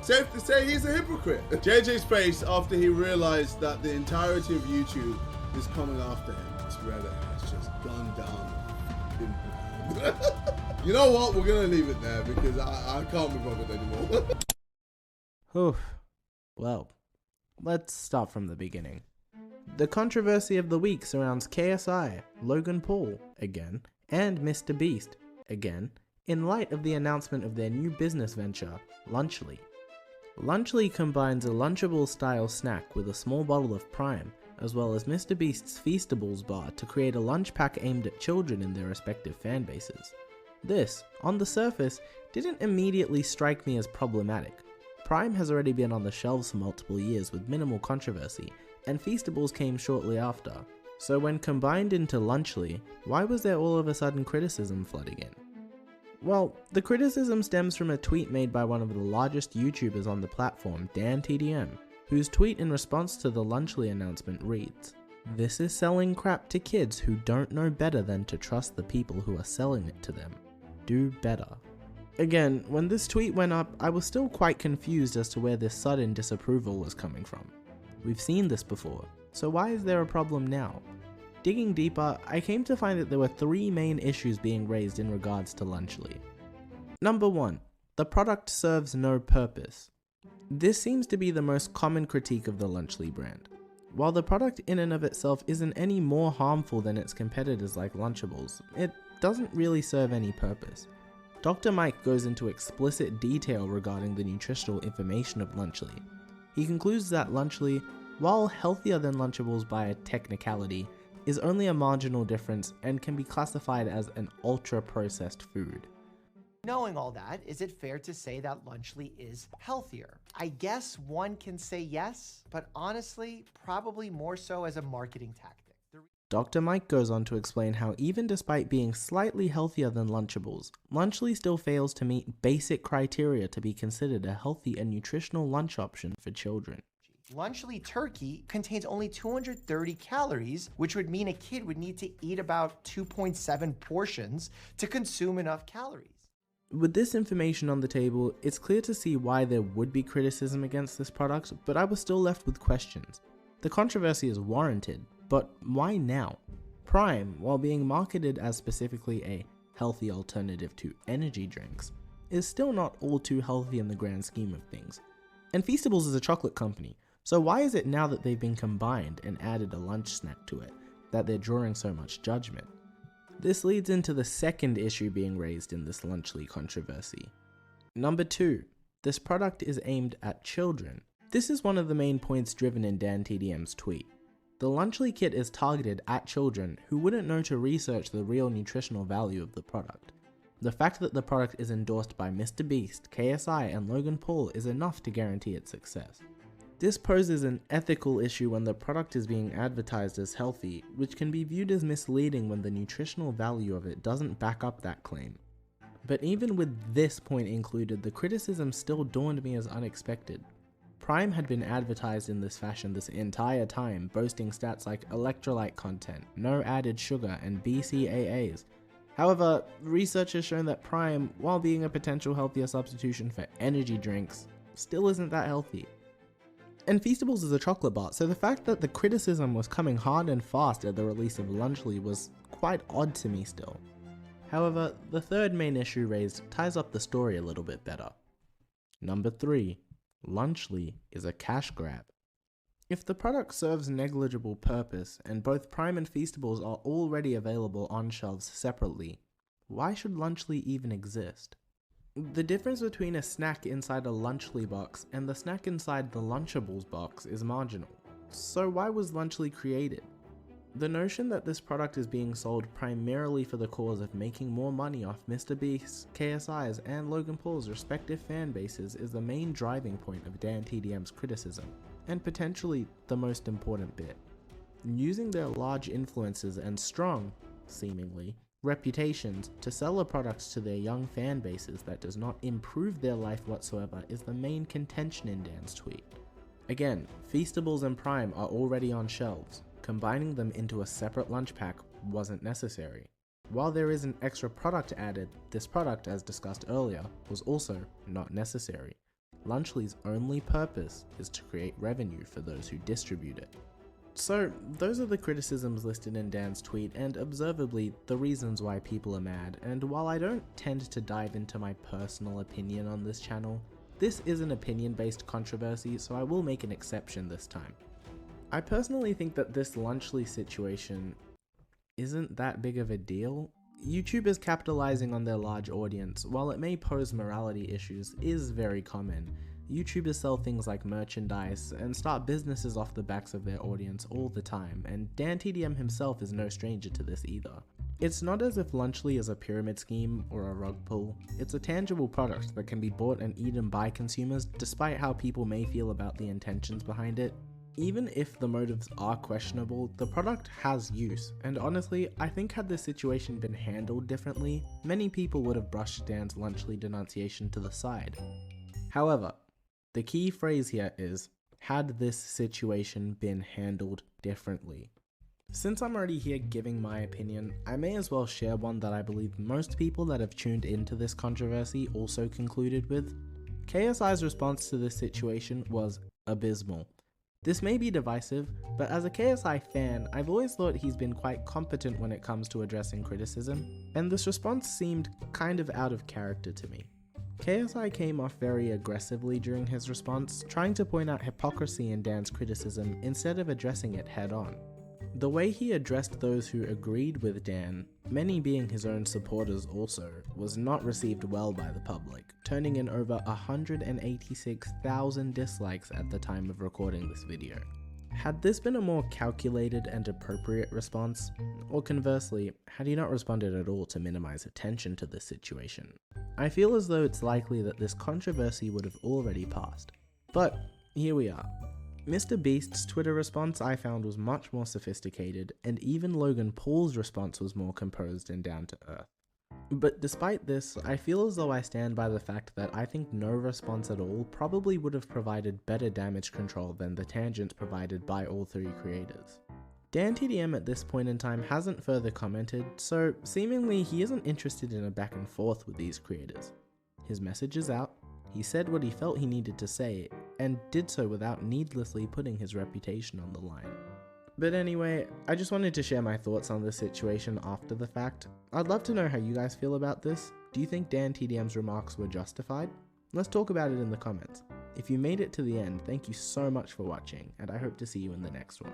Safe to say he's a hypocrite. JJ's face after he realized that the entirety of YouTube is coming after him. Reddit has just gone down. You know what? We're gonna leave it there because I can't be bothered anymore. Oof. Well, let's start from the beginning. The controversy of the week surrounds KSI, Logan Paul, again, and Mr. Beast, again, in light of the announcement of their new business venture, Lunchly. Lunchly combines a Lunchable-style snack with a small bottle of Prime, as well as Mr. Beast's Feastables bar to create a lunch pack aimed at children in their respective fan bases. This, on the surface, didn't immediately strike me as problematic. Prime has already been on the shelves for multiple years with minimal controversy, and Feastables came shortly after. So when combined into Lunchly, why was there all of a sudden criticism flooding in? Well, the criticism stems from a tweet made by one of the largest YouTubers on the platform, DanTDM, whose tweet in response to the Lunchly announcement reads, "This is selling crap to kids who don't know better than to trust the people who are selling it to them. Do better." Again, when this tweet went up, I was still quite confused as to where this sudden disapproval was coming from. We've seen this before, so why is there a problem now? Digging deeper, I came to find that there were three main issues being raised in regards to Lunchly. Number 1. The product serves no purpose. This seems to be the most common critique of the Lunchly brand. While the product in and of itself isn't any more harmful than its competitors like Lunchables, it doesn't really serve any purpose. Dr. Mike goes into explicit detail regarding the nutritional information of Lunchly. He concludes that Lunchly, while healthier than Lunchables by a technicality, is only a marginal difference and can be classified as an ultra-processed food. Knowing all that, is it fair to say that Lunchly is healthier? I guess one can say yes, but honestly, probably more so as a marketing tactic. Dr. Mike goes on to explain how even despite being slightly healthier than Lunchables, Lunchly still fails to meet basic criteria to be considered a healthy and nutritional lunch option for children. Lunchly turkey contains only 230 calories, which would mean a kid would need to eat about 2.7 portions to consume enough calories. With this information on the table, it's clear to see why there would be criticism against this product, but I was still left with questions. The controversy is warranted, but why now? Prime, while being marketed as specifically a healthy alternative to energy drinks, is still not all too healthy in the grand scheme of things. And Feastables is a chocolate company, so why is it now that they've been combined and added a lunch snack to it, that they're drawing so much judgment? This leads into the second issue being raised in this Lunchly controversy. Number 2. This product is aimed at children. This is one of the main points driven in DanTDM's tweet. The Lunchly kit is targeted at children who wouldn't know to research the real nutritional value of the product. The fact that the product is endorsed by Mr. Beast, KSI, and Logan Paul is enough to guarantee its success. This poses an ethical issue when the product is being advertised as healthy, which can be viewed as misleading when the nutritional value of it doesn't back up that claim. But even with this point included, the criticism still dawned me as unexpected. Prime had been advertised in this fashion this entire time, boasting stats like electrolyte content, no added sugar, and BCAAs. However, research has shown that Prime, while being a potential healthier substitution for energy drinks, still isn't that healthy. And Feastables is a chocolate bar, so the fact that the criticism was coming hard and fast at the release of Lunchly was quite odd to me still. However, the third main issue raised ties up the story a little bit better. Number 3. Lunchly is a cash grab. If the product serves negligible purpose and both Prime and Feastables are already available on shelves separately, why should Lunchly even exist? The difference between a snack inside a Lunchly box and the snack inside the Lunchables box is marginal. So why was Lunchly created? The notion that this product is being sold primarily for the cause of making more money off Mr. Beast's, KSI's, and Logan Paul's respective fan bases is the main driving point of DanTDM's criticism, and potentially the most important bit. Using their large influences and strong, seemingly, reputations to sell a product to their young fan bases that does not improve their life whatsoever is the main contention in Dan's tweet. Again, Feastables and Prime are already on shelves. Combining them into a separate lunch pack wasn't necessary. While there is an extra product added, this product, as discussed earlier, was also not necessary. Lunchly's only purpose is to create revenue for those who distribute it. So, those are the criticisms listed in Dan's tweet, and observably, the reasons why people are mad. And while I don't tend to dive into my personal opinion on this channel, this is an opinion-based controversy, so I will make an exception this time. I personally think that this Lunchly situation isn't that big of a deal. YouTubers capitalizing on their large audience, while it may pose morality issues, is very common. YouTubers sell things like merchandise and start businesses off the backs of their audience all the time, and DanTDM himself is no stranger to this either. It's not as if Lunchly is a pyramid scheme or a rug pull. It's a tangible product that can be bought and eaten by consumers despite how people may feel about the intentions behind it. Even if the motives are questionable, the product has use, and honestly, I think had this situation been handled differently, many people would have brushed Dan's Lunchly denunciation to the side. However, the key phrase here is, had this situation been handled differently? Since I'm already here giving my opinion, I may as well share one that I believe most people that have tuned into this controversy also concluded with. KSI's response to this situation was abysmal. This may be divisive, but as a KSI fan, I've always thought he's been quite competent when it comes to addressing criticism, and this response seemed kind of out of character to me. KSI came off very aggressively during his response, trying to point out hypocrisy in Dan's criticism instead of addressing it head on. The way he addressed those who agreed with Dan, many being his own supporters also, was not received well by the public, turning in over 186,000 dislikes at the time of recording this video. Had this been a more calculated and appropriate response, or conversely, had he not responded at all to minimize attention to this situation, I feel as though it's likely that this controversy would have already passed. But here we are. Mr. Beast's Twitter response I found was much more sophisticated, and even Logan Paul's response was more composed and down to earth. But despite this, I feel as though I stand by the fact that I think no response at all probably would have provided better damage control than the tangent provided by all three creators. DanTDM at this point in time hasn't further commented, so seemingly he isn't interested in a back and forth with these creators. His message is out, he said what he felt he needed to say, and did so without needlessly putting his reputation on the line. But anyway, I just wanted to share my thoughts on this situation after the fact. I'd love to know how you guys feel about this. Do you think DanTDM's remarks were justified? Let's talk about it in the comments. If you made it to the end, thank you so much for watching, and I hope to see you in the next one.